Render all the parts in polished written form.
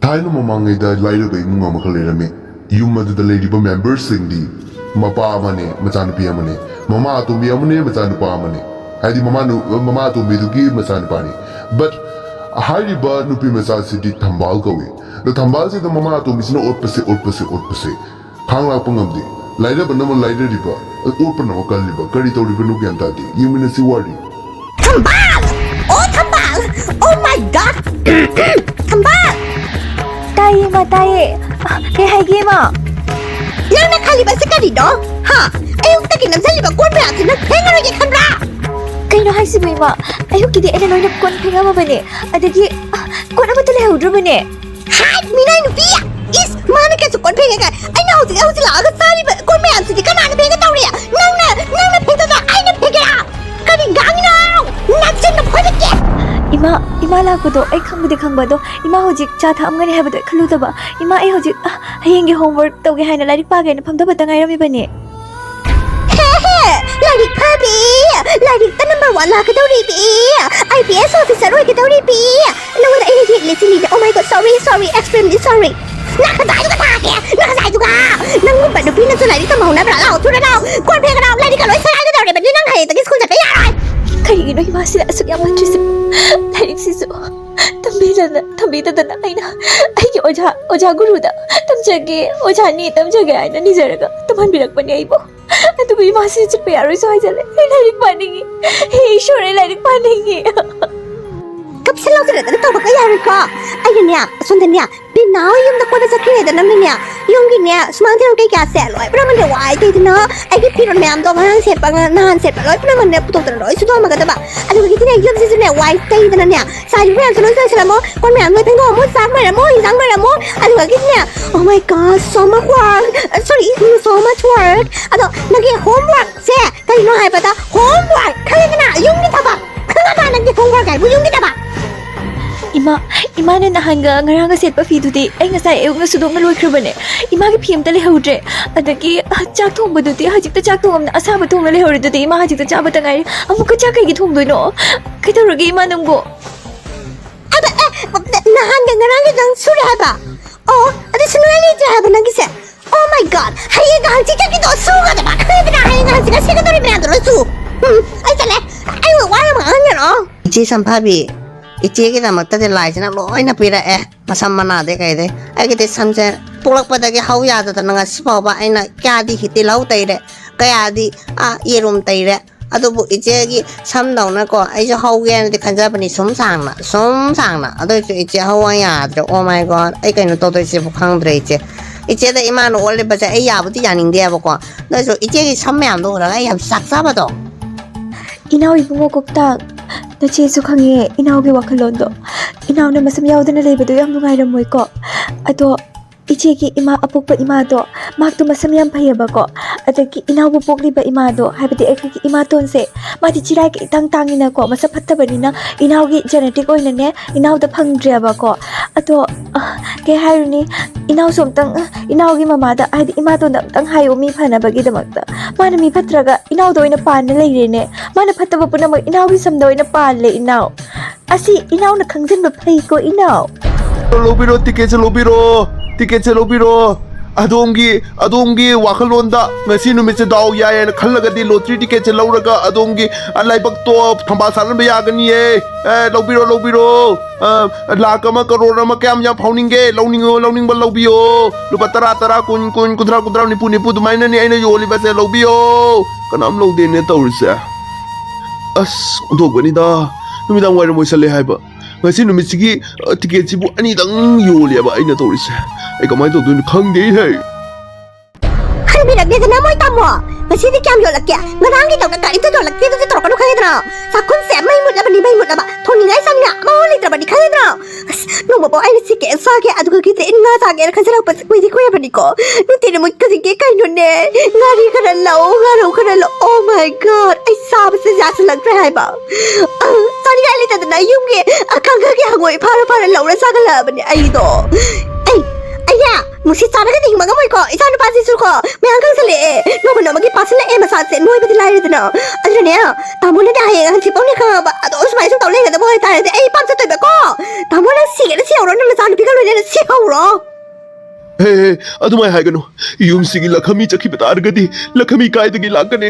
Thailand mamangida laida ga imunga makhalerame yum adu da lady members singdi mapa amane machanpi amane mama atombi amane machanpa amane haidi mama atombi duki machanpani but hariba nupi macha city thambal kawi the thambal se the mama atombi sino otpase khangla pangamdi laida banama laida riba open no kalliba kari tawriba nu gyanta di yumina si wari Thambal oh my god Thambal taye ke haige ma yang na khali ba se kari do ha ayung taki nam sali ba kon ba sin na phenga ge khanra kaino haisi mai ma ayu kidi ena noina kon phenga ma bane adagi kon amata le hudru bane hai minai nu pia is mana ke su kon phenga ga ai na hausi la ga sari ba kon me an si kana na phenga tawriya nang na phenga da ai na phenga kari gang na nak sin na phoi ke ima la ko do ai khangba do ima hojik cha tham ngani habado khalu da ba ima ai hojik hayeng ge homework to ge haina lari pa ge na pham da ba tangai rami bane lari phabi lari ta number 1 la ka dawri bi IPS officer oi ka dawri bi no wala ai ge le sini oh my god sorry extremely sorry na ka dai ka ta ke na ka dai tu ka nang ba du pi na su lari ta mau na bra la tu na kon phe ka lari ka loi sa ka dawri ba ni nang hai ta ki school ja ka ya roi kaigino ima sila asuk yang matris larik sisu tambi da aina aigi oja guru da tamjage oja ni tamjage aina ni jaraga taman birak pani aibo atu bi ma si chpe aroi so ajale larik pani he ishore larik pani kap se lau da to ba ka ya ri ka ai ne son de ne bi naw yum da ko da sakre da nam ne yung gi ne smang thang kai ka se loi pra man de wai te na ai gi pi ron me am do hang set pa nan set pa loi pra man ne pu to da loi su do ma ga da ba adu gi ne yum si ne wai te da ne sa yu ya so lo sa mo kon me am loi thang go mo sa ma mo hi sang ma mo adu gi ne oh my god so much work sorry so much work adu na gi homework se kai no hai pa da homework kai na yung ni ta ba ka ba na gi homework ai bu yung ni ta ba ima ne nahanga ngaranga set pa fi du di ai nga sai eu nga sudong na loi khrbane ima gi phim ta le hodre adagi chak thong ba du di hajik ta chak thong na asa ba thong na le hore du di ima hajik ta cha ba ta ngai amu ka cha kai gi thong doi no kai ta rogi ima nam go aba nahanga ngaranga dang sure ha ba oh adi sunwali ja ha ba nang gi se oh my god hai ga ji ka gi do su ga da ba kai na hai ga ji ka se ga do ri me do su ai sa le ai wa ma ang no ji sam pha bi ichi ki da makta de lai jina loi na pira masam mana de kai de ai ki de samje pulak pada ge hau ya da na si pa ba ai na kya di hiti lau tai de kaya di ye rum tai de adu bu ichi gi sam dau na ko ai jo hau ge de kan ja pani som sang na adu ichi hau wa ya de oh my god ai kai no to to si bu khang de ichi de ima no ole ba ja ai ya bu ti ya ning de ba ko na so ichi gi sam me am do ra ai ya sak sa ba do inaw ibungo kokta na che su khange inaw ge wakhalon do inaw na masam yaudana leibadu yam nungai ramoi ko ato iche ki ima apukpa ima do mak tu masam yam phayaba ko adaki inaw bu pokli ba ima do habati ek ki ima ton se mati chirai ki tang ina ko masa phatta bani na inaw gi genetic oina ne inaw da phangdre ba ko ato ke hairuni inaw som tang inaw gi mama da hadi ima to tang hayo mi phana bagi da makta mana mi phatraga inaw do ina pan na leire ne mana phatta ba puna mak inaw gi sam do ina pan le inaw asi inaw na khangjan ba phai ko inaw lobiro ticket lobiro adongi wakhalonda ngasi numit se daw ya en khallaga di lottery ticket lauraga adongi alaibak to thamba salan ba yagani lobiro lakh ama crore ama kyam ya phauninge lowning ba lobiyo lupa tara kun kudra nipu dumaina ni aina yoli ba se lobiyo kanam lode ne tawrse as ondogani da numidang waira moisale haiba ngasi numit sigi ticket sibu ani dang yoli ba aina tawrse ai kamai to dun khang de hai hari birak de na moi tamo masi di kyam yo lak ya ngarang gi to ka ri to yo lak ti to to ka khai dra sa kun se mai mut la ba thoni ngai sang ya mo li tra ba di khai dra no mo bo ai si ke sa ke adu ki te na sa ke khan sa pa kui di kui ba di ko nu ti mo ka si ke kai no ne ngari ka la oh my god ai sa ba se ja sa lak tra hai ba sa ni ga li ta na yum ke akang ga ke hangoi phara la sa ga la ba ni ai do ai ꯑꯩꯅ ꯅꯨꯡꯁꯤꯠ ꯆꯥꯔꯒꯗꯤ ꯍꯤꯡꯕ ꯉꯝꯃꯣꯏꯀꯣ ꯏꯆꯥ ꯅꯨꯄꯥꯁꯤꯁꯨꯀꯣ ꯃꯌꯥꯝ ꯈꯪꯁꯜꯂꯛꯑꯦ ꯅꯣꯡꯃꯒꯤ ꯄꯥꯁꯜꯂꯛꯑꯦ ꯃꯁꯥꯁꯦ ꯅꯣꯏꯕꯗꯤ ꯂꯥꯏꯔꯗꯅ ꯑꯗꯨꯅꯅꯦ ꯇꯥꯃꯣꯅꯗꯤ ꯍꯌꯦꯡ ꯍꯪꯆꯤꯠꯐꯥꯎꯅꯦ ꯈꯪꯉꯕ ꯑꯗꯣ ꯁꯨꯃꯥꯏꯅ ꯁꯨꯝ ꯇꯧ ꯂꯩꯒꯗꯕ ꯑꯣꯏꯇꯥꯔꯗꯤ ꯑꯩ ꯄꯥꯞ ꯆꯠꯇꯣꯏꯕꯀꯣ ꯇꯥꯃꯣ ꯅꯪ ꯁꯤꯒꯦꯅ ꯁꯤꯍꯧꯔꯣ ꯅꯪ ꯅꯆꯥꯅꯨꯄꯤꯒ ꯂꯣꯏꯅꯅ ꯁꯤꯍꯧꯔꯣ ꯍꯦ ꯑꯗꯨꯃꯥꯏ ꯍꯥꯏꯒꯅꯨ ꯌꯨꯝꯁꯤꯒꯤ ꯂꯈꯃꯤ ꯆꯠꯈꯤꯕ ꯇꯥꯔꯒꯗꯤ ꯂꯈꯃꯤ ꯀꯥꯏꯗꯒꯤ ꯂꯥꯛꯀꯅꯤ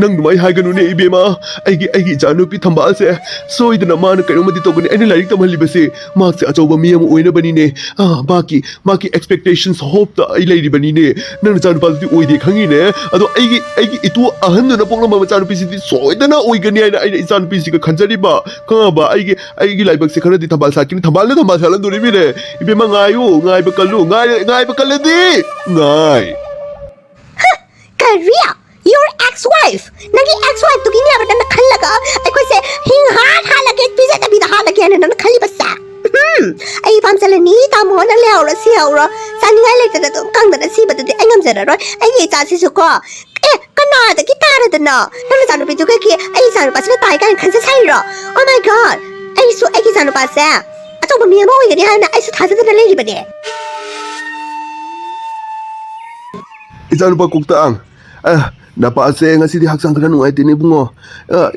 ꯅꯪ ꯑꯗꯨꯃꯥꯏ ꯍꯥꯏꯒꯅꯨꯅꯦ ꯏꯕꯦꯝꯃ ꯑꯩꯒꯤ ꯏꯆꯥꯅꯨꯄꯤ ꯊꯝꯕꯥꯜꯁꯦ ꯁꯣꯏꯗꯅ ꯃꯥꯅ ꯀꯩꯅꯣꯝꯃꯗꯤ ꯇꯧꯒꯅꯤ ꯑꯩꯅ ꯂꯥꯏꯔꯤꯛ ꯇꯝꯍꯜꯂꯤꯕꯁꯦ ꯃꯍꯥꯛꯁꯦ ꯑꯆꯧꯕ ꯃꯤ ꯑꯃ ꯑꯣꯏꯅꯕꯅꯤꯅꯦ ꯃꯥꯒꯤ ꯑꯦꯛꯁꯄꯦꯛꯇꯦꯁꯟꯁ ꯍꯣꯞꯇ ꯑꯩ ꯂꯩꯔꯤꯕꯅꯤꯅꯦ ꯅꯪ ꯅꯆꯥꯅꯨꯄꯥꯗꯨꯗꯤ ꯑꯣꯏꯗꯦ ꯈꯪꯉꯤꯅꯦ ꯑꯗꯣ ꯑꯩꯒꯤ ꯏꯇꯨ ꯑꯍꯟꯗꯨꯅ ꯄꯣꯛꯂꯝꯕ ꯃꯆꯥꯅꯨꯄꯤꯁꯤꯗꯤ ꯁꯣꯏꯗꯅ ꯑꯣꯏꯒꯅꯤ ꯍꯥꯏꯅ ꯑꯩꯅ ꯏꯆꯥꯅꯨꯄꯤꯁꯤꯒ ꯈꯟꯖꯔꯤꯕ ꯈꯪꯉꯕ ꯑꯩꯒꯤ ꯂꯥꯏꯕꯛꯁꯦ ꯈꯔꯗꯤ ꯊꯝꯕꯥꯜ ꯁꯥꯠꯈꯤꯅꯤ ꯊꯝꯕꯥꯜꯅ ꯊꯝꯕꯥꯜ ꯁꯥꯠꯍꯟꯗꯣꯔꯤꯃꯤꯅꯦ ꯏꯕꯦꯝꯃ ꯉꯥꯏꯌꯨ ꯉꯥꯏꯕ ꯀꯜꯂꯨ ꯉꯥꯏꯕ ꯀꯜꯂꯗꯤ ꯉꯥꯏ ꯀꯔꯤ your ex-wife ꯅꯪꯒꯤ ex-wife ꯇꯨꯒꯤꯅꯦꯕ ꯅꯪꯅ ꯈꯜꯂꯒ ꯑꯩꯈꯣꯏꯁꯦ ꯍꯥꯜꯂꯒꯦ ꯄꯤꯖꯗꯕꯤꯗ ꯍꯥꯜꯂꯒꯦ ꯍꯥꯏꯅ ꯅꯪꯅ ꯈꯜꯂꯤꯕꯁꯦ ꯑꯩ ꯄꯥꯝꯖꯜꯂꯅꯤ ꯇꯥꯃꯣ ꯅꯪ ꯂꯩꯍꯧꯔꯣ ꯁꯤꯍꯧꯔꯣ ꯆꯥꯅꯤꯡꯉꯥꯏ ꯂꯩꯇꯅ ꯑꯗꯨꯝ ꯀꯪꯗꯅ ꯁꯤꯕꯗꯨꯗꯤ ꯑꯩ ꯉꯝꯖꯔꯔꯣꯏ ꯑꯩꯒꯤ ꯏꯆꯥꯁꯤꯁꯨ ꯀꯣ ꯀꯅꯥꯗꯒꯤ ꯇꯥꯔꯗꯅ ꯅꯪ ꯅꯆꯥꯅꯨꯄꯤꯗꯨꯒꯤ ꯑꯩ ꯏꯆꯥꯅꯨꯄꯥꯁꯤꯅ ꯇꯥꯏ ꯀꯥꯏꯅ ꯈꯟꯖ ꯁꯥꯏꯔꯣ ꯑꯣ ꯃꯥꯏ ꯒꯣꯗ ꯑꯩꯁꯨ ꯑꯩꯒꯤ ꯏꯆꯥꯅꯨꯄꯥꯁꯦ ꯑꯆꯧꯕ ꯃꯤ ꯑꯃ ꯑꯣꯏꯒꯅꯤ ꯍꯥꯏꯅ ꯑꯩꯁꯨ ꯊꯥꯖꯗꯅ ꯂꯩꯔꯤꯕꯅꯦ ichanupa koktaang napase ngasi hakchang khara nuaitene bungo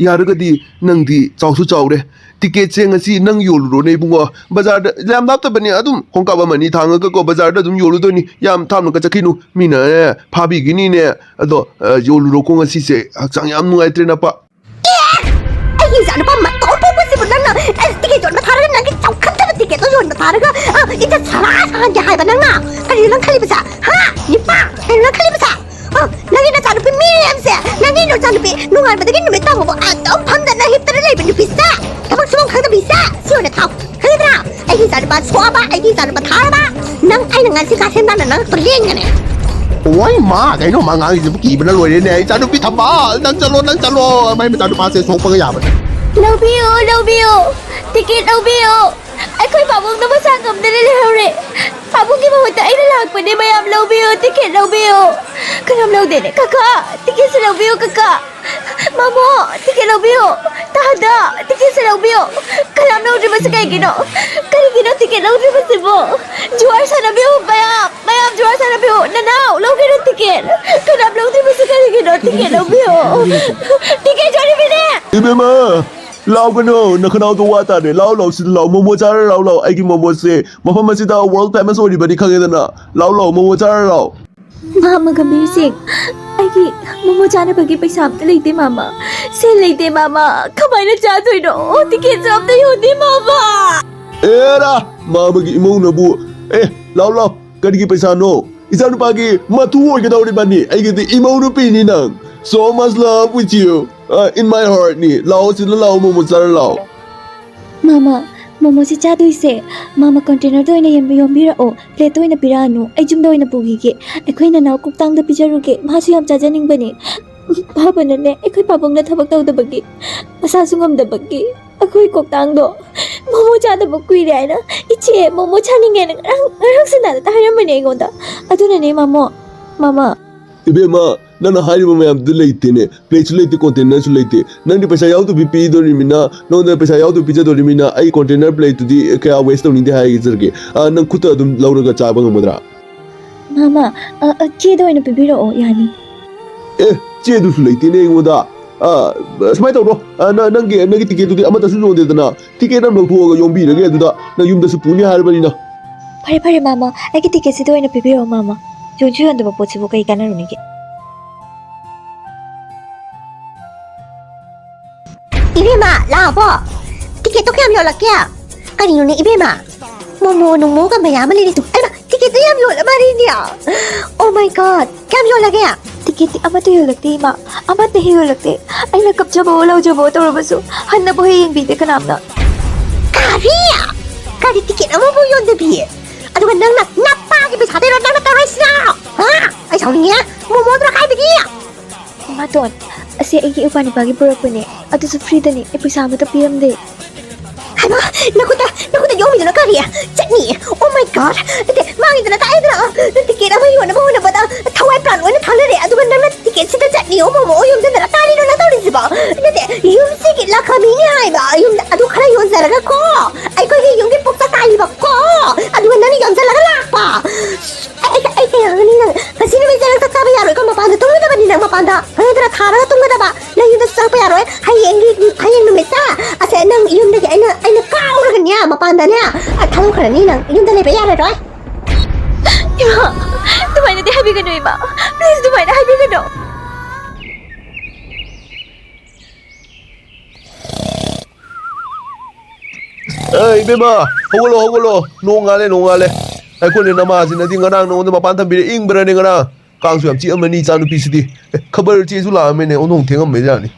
yaragadi nangdi chawsu chawre ticket che ngasi nang yoluro ne bungo bazar da lam lapta bani adum hongkaba mani thanga ko bazar da dum yoludo ni yam thamna ka chakhinu mina phabi gini ne ado yoluro ko ngasi se hakchang yam nuaitre na pa ai za na pa ma to po si bunan na ticket jon ma tharaga nang ki chawkhat da ticket to jon ma tharaga ita sara sa ja hai ba nang na kali nang khali basa ha ni pa kali nang khali basa nagi na chanupi miriam se nagi no chanupi nungai ba dagi numit tawo adom phamda na hip tara leiben pisa tabak sumong khang da bisa siyo na thaw khadra ai gi chanupa swaba ai gi chanupa thara nang ai na ngasi ka sem da na nang to leng ne oi ma kai no ma ngai ji ki bana loi ne ichanupi thambal nang chalo mai ma chanupa se sok pa ga ya ba love you ticket love you ꯑꯩꯈꯣꯏ ꯄꯥꯕꯨꯡꯅ ꯃꯁꯥ ꯉꯝꯗꯅ ꯂꯩꯍꯧꯔꯦ ꯄꯥꯕꯨꯡꯒꯤ ꯃꯍꯨꯠꯇ ꯑꯩꯅ ꯂꯥꯛꯄꯅꯦ ꯃꯌꯥꯝ ꯂꯧꯕꯤꯌꯨ ticket ꯂꯧꯕꯤꯌꯨ ꯀꯅꯥꯝ ꯂꯧꯗꯦꯅꯦ ꯀꯀꯥ ꯇꯤꯀꯦꯠꯁꯦ ꯂꯧꯕꯤꯌꯨ ꯀꯀꯥ ꯃꯥꯃꯣ ꯇꯤꯀꯦꯠ ꯂꯧꯕꯤꯌꯨ ꯇꯥꯗ ꯇꯤꯀꯦꯠꯁꯦ ꯂꯧꯕꯤꯌꯨ ꯀꯅꯥꯝ ꯂꯧꯗ꯭ꯔꯤꯕꯁꯦ ꯀꯔꯤꯒꯤꯅꯣ ꯇꯤꯀꯦꯠ ꯂꯧꯗ꯭ꯔꯤꯕꯁꯤꯕꯣ ꯖꯨꯋꯥꯔ ꯁꯥꯟꯅꯕꯤꯌꯨ ꯃꯌꯥꯝ ꯖꯨꯋꯥꯔ ꯁꯥꯟꯅꯕꯤꯌു ꯅꯅꯥꯎ ꯂꯧꯒꯦꯔꯣ ꯇꯤꯀꯦꯠ ꯀꯅꯥꯝ ꯂꯧꯗ꯭ꯔꯤꯕꯁꯦ ꯀꯔꯤꯒꯤꯅꯣ ꯇꯤꯀꯦꯠ ꯂꯧꯕꯤꯌꯨ ticket ꯖꯣꯔꯤꯕꯤꯅꯦ ibema laugano nakanao to wata ne lau si lau momo chara lau aigi momo se mafam asida world famous ori bani khangedana lau momo chara lau Mama Gambir Singh aigi momo chana bagi paisa amta leite mama se leite mama kamaina cha thoino ticket sa amta yodi mama era mama gi imong na bu lau kadi gi paisa no isanu pagi matu oi ga dawri bani aigi de imong no pi ni nang so much love with you in my heart ni lau si lau momo chara lau Mama momo si cha duise mama container do ina yombira o plate do ina piranu ai jum do ina pugige akhoi na naw kuktang da pijaruge ma su yam chajaning bani baba na ne akhoi papong na thabak taw da bagi asa sungam da bagi akhoi kuktang do momo cha da bakui re na iche momo chaninge na rang sana da haram bani ngonda aduna ne mama ibema nana hariba mayam du leite ne plate leite container su leite nani paisa yaw to pp do rimina no na paisa yaw to pizza do rimina ai container plate di kaya waste to ninde hai jerge nang khuta dum lauraga chaba ngamudra mama che do ina pibiro o yani che du su leite ne ngoda smai to ro nangi ticket du amata su jonde dana ticket nam lotho ga yombi rage aduda na yum da su puni harbani na pare mama ai ki ticket si do ina pibiro mama joju yonda ba pochi bo kai kana runige Ibema labo ticket to kayam yola kya kanino ni ibema momo nung mo ka mayama lili tu ay ba ticket to yam yola mari niya oh my god kayam yola kya ticket amata yolakte ma amata he yolakte ai na kapcha bo lau jabo to robasu hanna bo he yin bi de kanamna kari ticket amo bo yon de bi aduga nang na pa ki bi sa de ro nang na ta rai sa ha ai saw niya momo dra kai bi ma ton ase igi upani bagi purakune atu su free dani e paisa amata piramde Hama, nakuta yomi dana kariya. Chutney. Oh my god. Ate mangi dana tai dana. Ticket ama yona ba na bada. Thawai plan wana thalare. Aduga nana ticket sita chutney o momo yum dana tali no na tawri siba. Nate yum sike la kami ni ai ba. Yum adu khara yon zaraga ko. Ai ko yum ki pukta tai ba ko. Aduga nani yon zaraga la pa. ꯌꯥꯔꯣꯏ ꯍꯌꯦꯡ ꯅꯨꯃꯤꯠ ꯁꯥ ꯑꯁꯦ ꯅꯪ ꯌꯨꯝꯗꯒꯤ ꯑꯩꯅ ꯀꯥꯎꯔꯒꯅꯦ ꯃꯄꯥꯟꯗꯅꯦ ꯊꯥꯗꯣꯛꯈ꯭ꯔꯅꯤ ꯅꯪ ꯌꯨꯝꯗ ꯂꯩꯕ ꯌꯥꯔꯔꯣꯏ 이마, 두마이나 내 하비가노 이마. Please 두마이나 하비가노. 이베마 호글로 농알래 아이콘이 나마지나디 ngana 노데 마판 탐비레 잉브라네 ngana 깡수 ям 찌엄니 짜누 피시디 खबर चेजु लामेने ओनों थेंगम मेजानी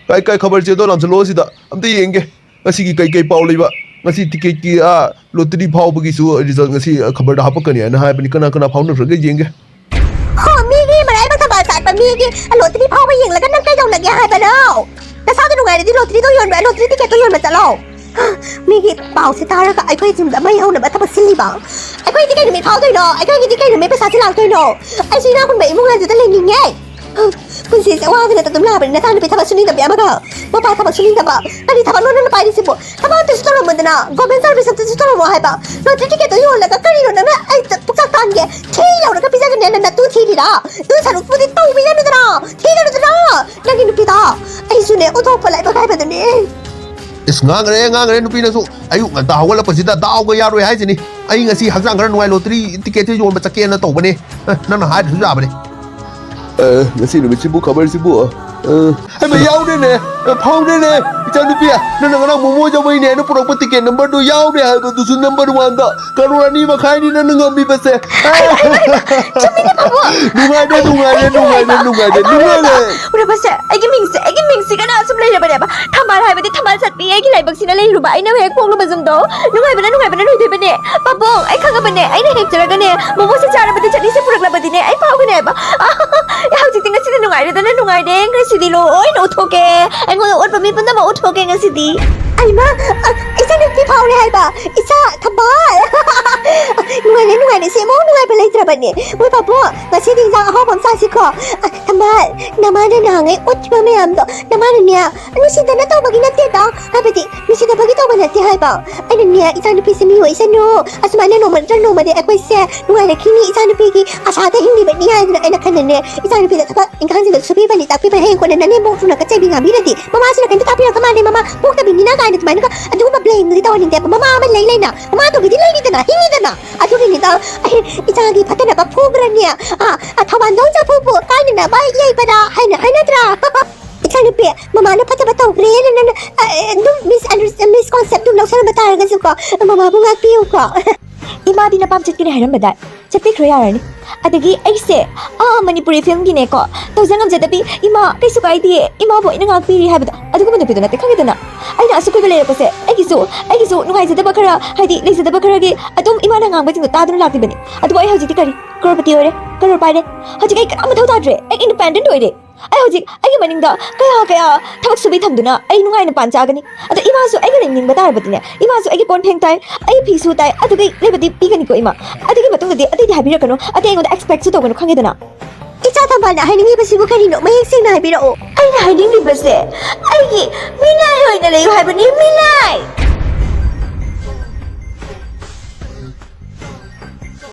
काय खबर चेदो लामसलोसिदा अमते येंगे ngasi kai पाउ लेबा ngasi ticket ki a lottery phawbagi su result ngasi खबर da hapakani ana haibani kana phawna frage yenge ho migi marai ba thaba sa pa migi lottery phaw ba yeng la kan nang kai dong lage hai ba no ta sa du ngai di lottery to yon ba lottery ticket to yon ba chalo migi pau se tara ka ai khoi jim da mai hau na ba thaba sili ba ai khoi di kai mi phaw doi no ai khoi di kai mi pa sa chilang doi no ai si na kun bai mu ngan ju ta le ni ngai kun si se wa ga ta tum la ba na ta ni pe thaba suni da ba ma ga ma pa thaba suni da ba ani thaba no na pa di si bo thaba te su to mo da na government service te su to mo hai ba lottery ticket to yon la ka kari no na ai ta pu ka kan ge thi yaw na ka pi sa ga ne na tu thi di da tu sa lu pu di tau bi na da na thi da da na gi nu pi da ai su ne o to pa lai ba kai ba da ni ngang re nupi na su ayu nganta hawala pasida daw ga yaroi haisini ai ngasi hakjang khara nuai lottery ticket te yon ba chake na to bane nang na ha thu ja bane ngasi nu bichi bu khabar si bu ai ma yaw ne phau ne icha nupi nang nang momo ja mai ne no pro ticket number do yaw ne ha do su number 1 da karurani ma khai ni nang ngam bi ba se chumi ne babu nungai de 우리 봤어. 애기 밍스 kana sum lai ba ba. Thambal hai ba de thambal sat pi 애기 lai bak sina lai ru ba ai na hek phok lu ba zum do. Nungai ba noi de ba ne. Babong ai khanga ba ne ai na hek jara ga ne. Momo se chara ba de chani se purak la ba di ne ai phau ga ne ba. Ya hau ji ting si de nungai de na nungai de ngai si di lo oi no thoke. Ai ngo ot ba mi pun da ma ot thoke ngai si di. ai ma isa ne pi phau ne hai ba isa thambal nungai ne se mo nungai ba lai tra ba ne moi babu na si ding jang ho bam sa si ko thambal nama ne na ngai ot ba me am do nama ne nya anu si da na to ba gi na te da ha ba di ni si da ba gi to ba na te hai ba ai ne nya isa ne pi se mi wo isa no asma ne no ma de akwai se nungai ne kini isa ne pi gi asa da hindi ba ni hai na ai na kan ne isa ne pi da ta in kan ji da su pi ba ni ta pi ba he ko ne na ne mo fu na ka che bi ngam bi da di mama si na kan ta pi ka ma ne mama pok ta bi ni na ga ni ta mai ka adu ba blame ni ta wa ni de mama ma lai na mama to gi di lai ni da na hi ni da na adu gi ni da isa gi phata na ba phu bra ni thawan dong cha phu pu ka ni na ba yai ba da hai na tra isa ni pe mama na phata ba to gre na dum misconcept dum lo sa ba ta ga su ko mama bu ngak pi ko इमा दिना palm चटकी harem बदा चटकी खरो यारनी अदगी ऐसे Manipuri film की ने को तो जंगम जदबी इमा कैसु काई दिए इमा बो इन ngak piri हाबदा अदगु मन पिदना ते खंगेदना आइना असु को बेले पसे आइगिसु नुगाइ जदबा खरा हाइदि ले जदबा खरा गी अदुम इमा ना ngang बजिंग तादुन लाक्ति बनी अदु आई हजि करी करोड़पति ओरे करोड़ पाइरे हजि कई काम थौ ताद्रे ए इंडिपेंडेंट ओइरे ai hojik ai maning da kaya thak subi thamduna ai nungai na pan chagani adu ima su ai ning ba tar batine ima su ai ki pon pheng tai ai phi su tai adu kai lebadi pi gani ko ima adu ki matung de ati di habira kano ati ngon expect su to kano khange dana icha thambal na haini ba sibu khari no mai sing na habira o ai na haini ni ba se ai ki minai hoi na le habani minai